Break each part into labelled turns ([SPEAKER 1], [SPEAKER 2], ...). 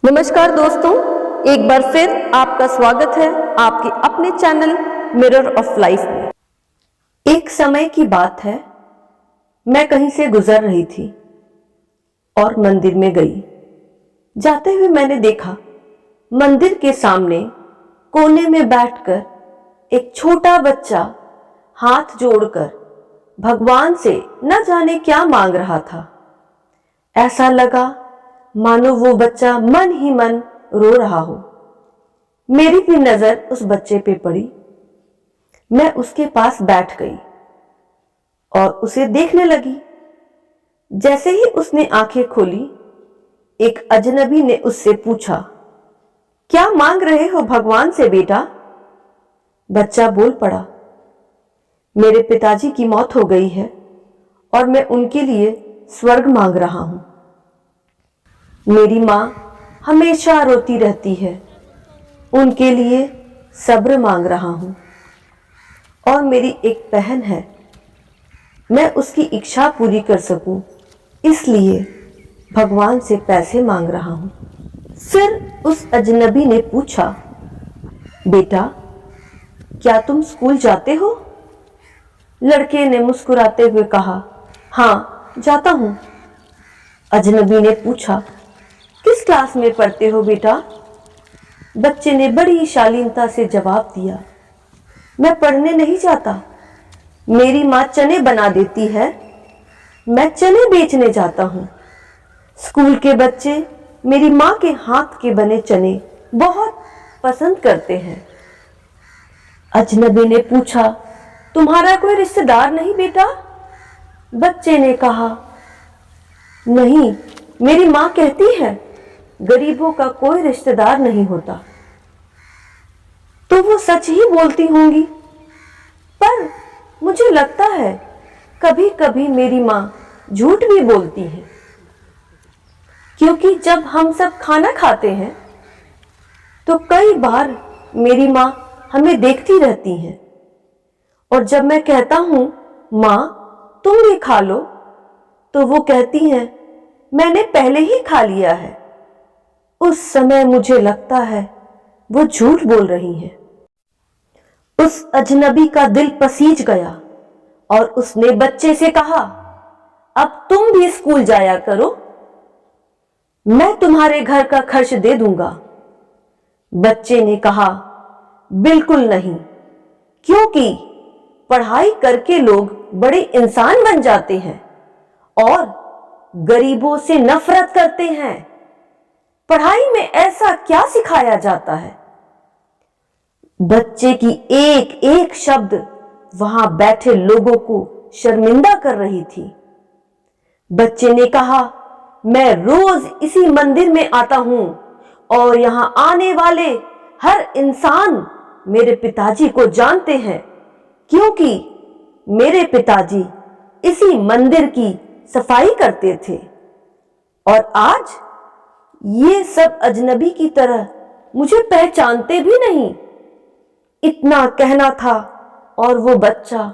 [SPEAKER 1] नमस्कार दोस्तों, एक बार फिर आपका स्वागत है आपके अपने चैनल मिरर ऑफ लाइफ में। एक समय की बात है, मैं कहीं से गुजर रही थी और मंदिर में गई। जाते हुए मैंने देखा मंदिर के सामने कोने में बैठकर एक छोटा बच्चा हाथ जोड़कर भगवान से न जाने क्या मांग रहा था। ऐसा लगा मानो वो बच्चा मन ही मन रो रहा हो। मेरी भी नजर उस बच्चे पे पड़ी। मैं उसके पास बैठ गई और उसे देखने लगी। जैसे ही उसने आंखें खोली, एक अजनबी ने उससे पूछा, क्या मांग रहे हो भगवान से बेटा? बच्चा बोल पड़ा, मेरे पिताजी की मौत हो गई है और मैं उनके लिए स्वर्ग मांग रहा हूं। मेरी मां हमेशा रोती रहती है, उनके लिए सब्र मांग रहा हूं। और मेरी एक बहन है, मैं उसकी इच्छा पूरी कर सकूं, इसलिए भगवान से पैसे मांग रहा हूं। फिर उस अजनबी ने पूछा, बेटा क्या तुम स्कूल जाते हो? लड़के ने मुस्कुराते हुए कहा, हाँ जाता हूं। अजनबी ने पूछा, किस क्लास में पढ़ते हो बेटा? बच्चे ने बड़ी शालीनता से जवाब दिया, मैं पढ़ने नहीं जाता, मेरी मां चने बना देती है, मैं चने बेचने जाता हूं। स्कूल के बच्चे मेरी मां के हाथ के बने चने बहुत पसंद करते हैं। अजनबी ने पूछा, तुम्हारा कोई रिश्तेदार नहीं बेटा? बच्चे ने कहा, नहीं, मेरी मां कहती है गरीबों का कोई रिश्तेदार नहीं होता। तो वो सच ही बोलती होंगी, पर मुझे लगता है कभी कभी मेरी मां झूठ भी बोलती है, क्योंकि जब हम सब खाना खाते हैं तो कई बार मेरी मां हमें देखती रहती हैं, और जब मैं कहता हूं मां तुम भी खा लो, तो वो कहती हैं मैंने पहले ही खा लिया है। उस समय मुझे लगता है वो झूठ बोल रही हैं। उस अजनबी का दिल पसीज गया और उसने बच्चे से कहा, अब तुम भी स्कूल जाया करो, मैं तुम्हारे घर का खर्च दे दूंगा। बच्चे ने कहा, बिल्कुल नहीं, क्योंकि पढ़ाई करके लोग बड़े इंसान बन जाते हैं और गरीबों से नफरत करते हैं। पढ़ाई में ऐसा क्या सिखाया जाता है? बच्चे की एक एक शब्द वहां बैठे लोगों को शर्मिंदा कर रही थी। बच्चे ने कहा, मैं रोज इसी मंदिर में आता हूं और यहां आने वाले हर इंसान मेरे पिताजी को जानते हैं, क्योंकि मेरे पिताजी इसी मंदिर की सफाई करते थे। और आज ये सब अजनबी की तरह मुझे पहचानते भी नहीं। इतना कहना था और वो बच्चा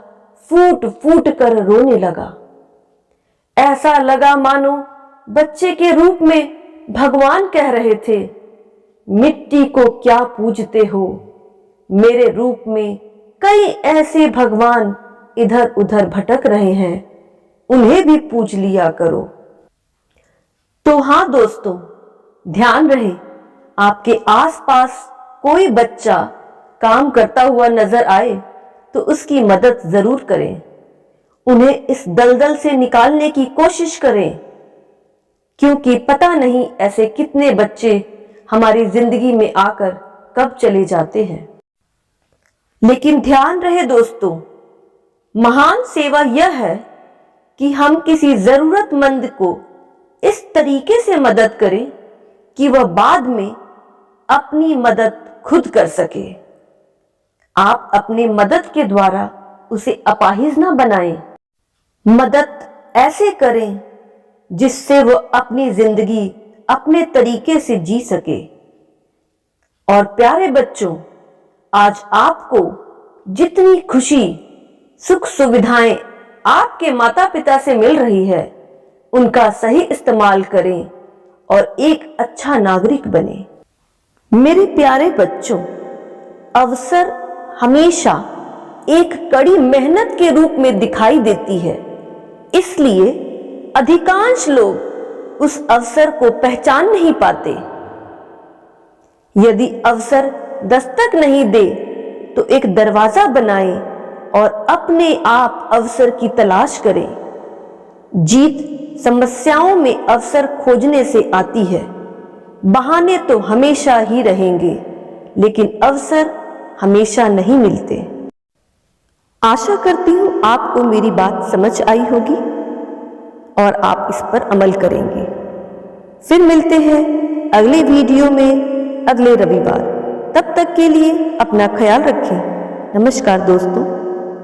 [SPEAKER 1] फूट फूट कर रोने लगा। ऐसा लगा मानो बच्चे के रूप में भगवान कह रहे थे, मिट्टी को क्या पूजते हो, मेरे रूप में कई ऐसे भगवान इधर उधर भटक रहे हैं, उन्हें भी पूज लिया करो। तो हाँ दोस्तों, ध्यान रहे, आपके आसपास कोई बच्चा काम करता हुआ नजर आए तो उसकी मदद जरूर करें। उन्हें इस दलदल से निकालने की कोशिश करें, क्योंकि पता नहीं ऐसे कितने बच्चे हमारी जिंदगी में आकर कब चले जाते हैं। लेकिन ध्यान रहे दोस्तों, महान सेवा यह है कि हम किसी जरूरतमंद को इस तरीके से मदद करें कि वह बाद में अपनी मदद खुद कर सके। आप अपनी मदद के द्वारा उसे अपाहिज ना बनाएं। मदद ऐसे करें जिससे वो अपनी जिंदगी अपने तरीके से जी सके। और प्यारे बच्चों, आज आपको जितनी खुशी, सुख सुविधाएं आपके माता पिता से मिल रही है, उनका सही इस्तेमाल करें और एक अच्छा नागरिक बने। मेरे प्यारे बच्चों, अवसर हमेशा एक कड़ी मेहनत के रूप में दिखाई देती है, इसलिए अधिकांश लोग उस अवसर को पहचान नहीं पाते। यदि अवसर दस्तक नहीं दे तो एक दरवाजा बनाएं और अपने आप अवसर की तलाश करें। जीत समस्याओं में अवसर खोजने से आती है। बहाने तो हमेशा ही रहेंगे, लेकिन अवसर हमेशा नहीं मिलते। आशा करती हूं आपको मेरी बात समझ आई होगी और आप इस पर अमल करेंगे। फिर मिलते हैं अगले वीडियो में अगले रविवार। तब तक के लिए अपना ख्याल रखें। नमस्कार दोस्तों।